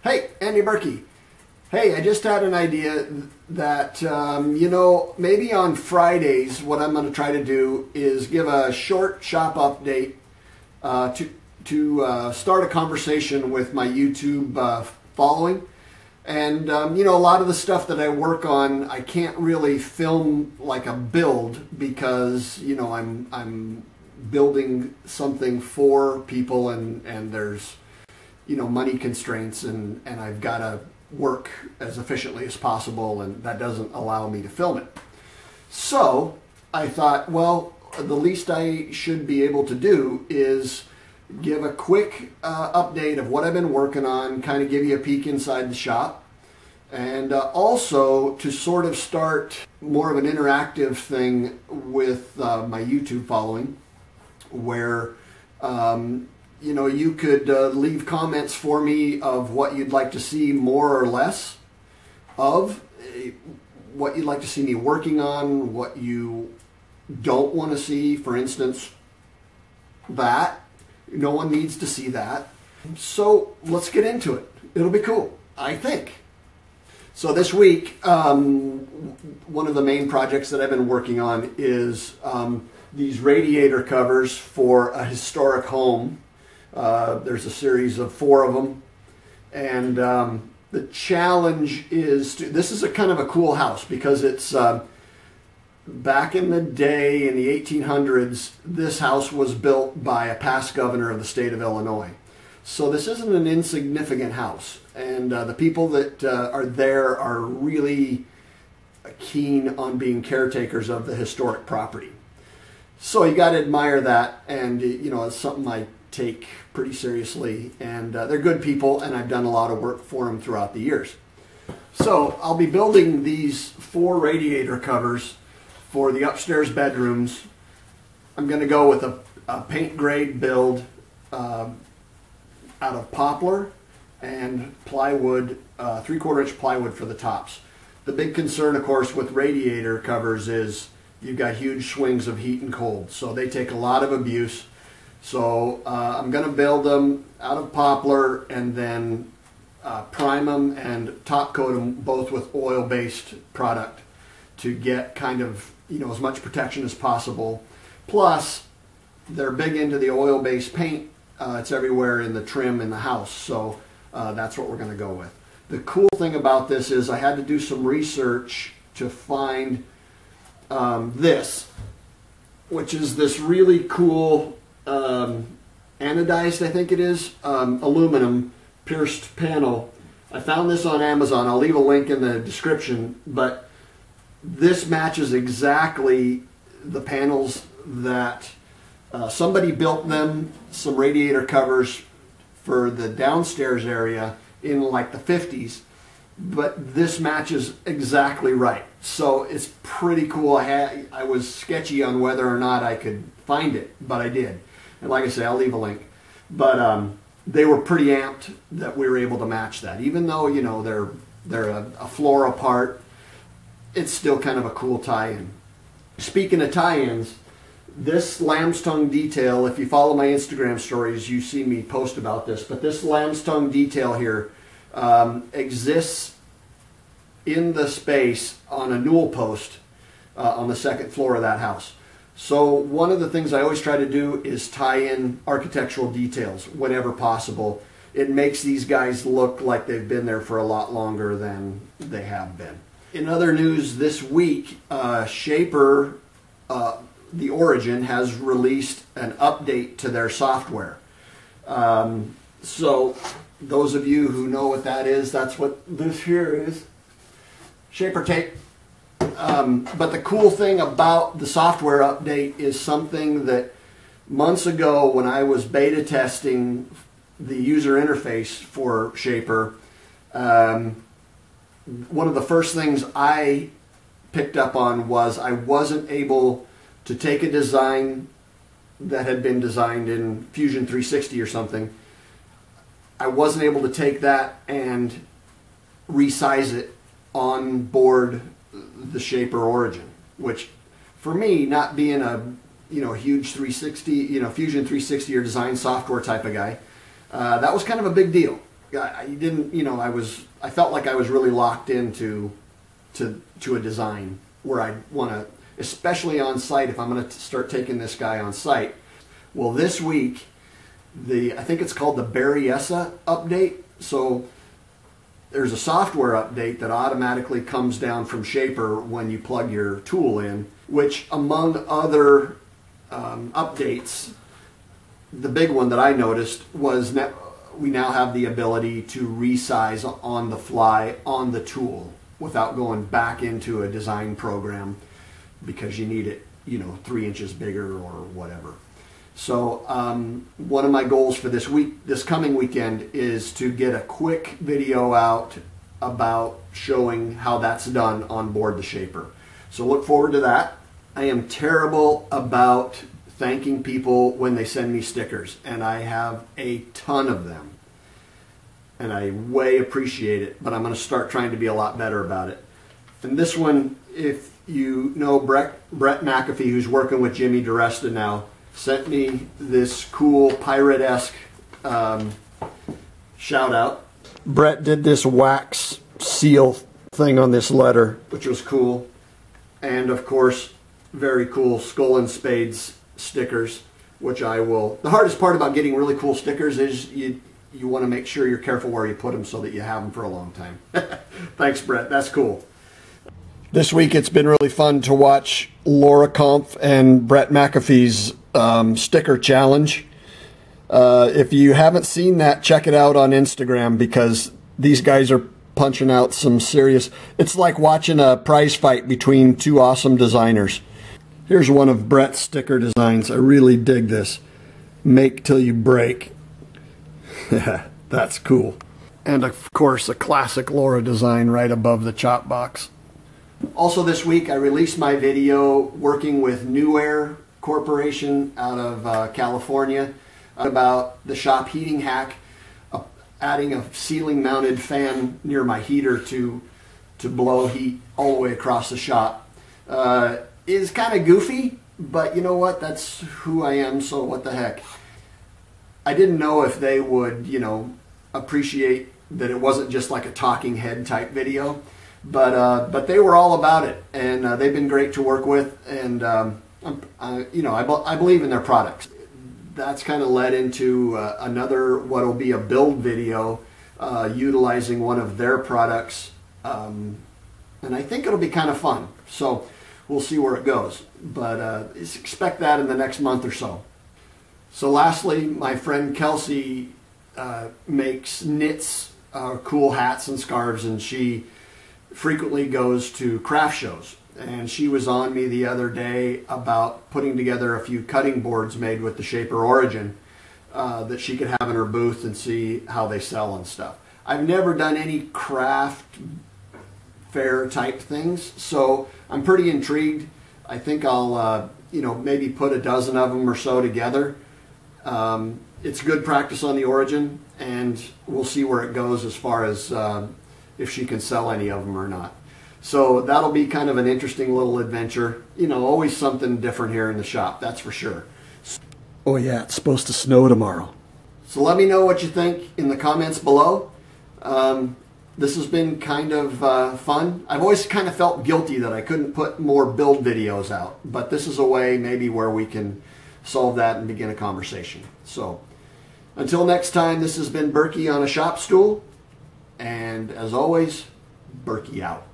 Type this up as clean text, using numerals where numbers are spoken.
Hey, Andy Birkey. Hey, I just had an idea that, maybe on Fridays, what I'm going to try to do is give a short shop update to start a conversation with my YouTube following. And, a lot of the stuff that I work on, I can't really film like a build because, I'm building something for people and there's, money constraints and I've got to work as efficiently as possible, and that doesn't allow me to film it. So I thought, well, the least I should be able to do is give a quick update of what I've been working on, kind of give you a peek inside the shop, and also to sort of start more of an interactive thing with my YouTube following, where you could leave comments for me of what you'd like to see more or less of, what you'd like to see me working on, what you don't want to see. For instance, that. No one needs to see that. So let's get into it. It'll be cool, I think. So this week, one of the main projects that I've been working on is these radiator covers for a historic home. There's a series of 4 of them, and the challenge is this is a kind of a cool house because it's back in the day in the 1800s. This house was built by a past governor of the state of Illinois, so this isn't an insignificant house, and the people that are there are really keen on being caretakers of the historic property. So you got to admire that, and it's something I take pretty seriously, and they're good people, and I've done a lot of work for them throughout the years. So I'll be building these 4 radiator covers for the upstairs bedrooms. I'm going to go with a paint grade build out of poplar and plywood, 3/4 inch plywood for the tops. The big concern, of course, with radiator covers is you've got huge swings of heat and cold, so they take a lot of abuse. So I'm going to build them out of poplar and then prime them and top coat them both with oil-based product to get kind of as much protection as possible. Plus, they're big into the oil-based paint. It's everywhere in the trim in the house, so that's what we're going to go with. The cool thing about this is I had to do some research to find this, which is this really cool anodized, I think it is, aluminum pierced panel. I found this on Amazon. I'll leave a link in the description, but this matches exactly the panels that somebody built them, some radiator covers for the downstairs area in like the 50s, but this matches exactly right. So it's pretty cool. I was sketchy on whether or not I could find it, but I did. And like I say, I'll leave a link. But they were pretty amped that we were able to match that. Even though, they're a floor apart, it's still kind of a cool tie-in. Speaking of tie-ins, this lamb's tongue detail, if you follow my Instagram stories, you see me post about this, but this lamb's tongue detail here exists in the space on a newel post on the 2nd floor of that house. So one of the things I always try to do is tie in architectural details whenever possible. It makes these guys look like they've been there for a lot longer than they have been. In other news this week, Shaper, the Origin, has released an update to their software. So those of you who know what that is, that's what this here is. Shaper tape. But the cool thing about the software update is something that months ago when I was beta testing the user interface for Shaper, one of the first things I picked up on was I wasn't able to take a design that had been designed in Fusion 360 or something. I wasn't able to take that and resize it on board the Shaper Origin, which for me, not being a huge 360, Fusion 360 or design software type of guy, that was kind of a big deal. I didn't, you know, I felt like I was really locked into to a design where I want to, especially on site, if I'm going to start taking this guy on site. Well, this week, I think it's called the Birkey update. So there's a software update that automatically comes down from Shaper when you plug your tool in, which among other updates, the big one that I noticed was we now have the ability to resize on the fly on the tool without going back into a design program because you need it, you know, 3 inches bigger or whatever. So one of my goals for this coming weekend is to get a quick video out about showing how that's done on board the Shaper. So look forward to that. I am terrible about thanking people when they send me stickers, and I have a ton of them. And I way appreciate it, but I'm going to start trying to be a lot better about it. And this one, if you know Brett McAfee, who's working with Jimmy DiResta now, sent me this cool pirate-esque shout out. Brett did this wax seal thing on this letter, which was cool. And of course, very cool Skull and Spades stickers, which I will. The hardest part about getting really cool stickers is you want to make sure you're careful where you put them so that you have them for a long time. Thanks, Brett. That's cool. This week it's been really fun to watch Laura Kampf and Brett McAfee's sticker challenge. If you haven't seen that, check it out on Instagram because these guys are punching out some serious. It's like watching a prize fight between two awesome designers. Here's one of Brett's sticker designs. I really dig this. Make till you break. That's cool. And of course a classic Laura design right above the chop box. Also this week I released my video working with New Air Corporation out of California about the shop heating hack, adding a ceiling mounted fan near my heater to blow heat all the way across the shop. Is kind of goofy, but you know what, that's who I am, so what the heck. I didn't know if they would, you know, appreciate that it wasn't just like a talking head type video, but they were all about it, and they've been great to work with, and you know, I believe in their products. That's kind of led into another what will be a build video utilizing one of their products, and I think it'll be kind of fun. So we'll see where it goes, but expect that in the next month or so. So lastly, my friend Kelsey knits cool hats and scarves, and she frequently goes to craft shows. And she was on me the other day about putting together a few cutting boards made with the Shaper Origin that she could have in her booth and see how they sell and stuff. I've never done any craft fair type things, so I'm pretty intrigued. I think I'll you know, maybe put a dozen of them or so together. It's good practice on the Origin, and we'll see where it goes as far as if she can sell any of them or not. So that'll be kind of an interesting little adventure. You know, always something different here in the shop, that's for sure. Oh yeah, it's supposed to snow tomorrow. So let me know what you think in the comments below. This has been kind of fun. I've always kind of felt guilty that I couldn't put more build videos out, but this is a way maybe where we can solve that and begin a conversation. So until next time, this has been Birkey on a shop stool, and as always, Birkey out.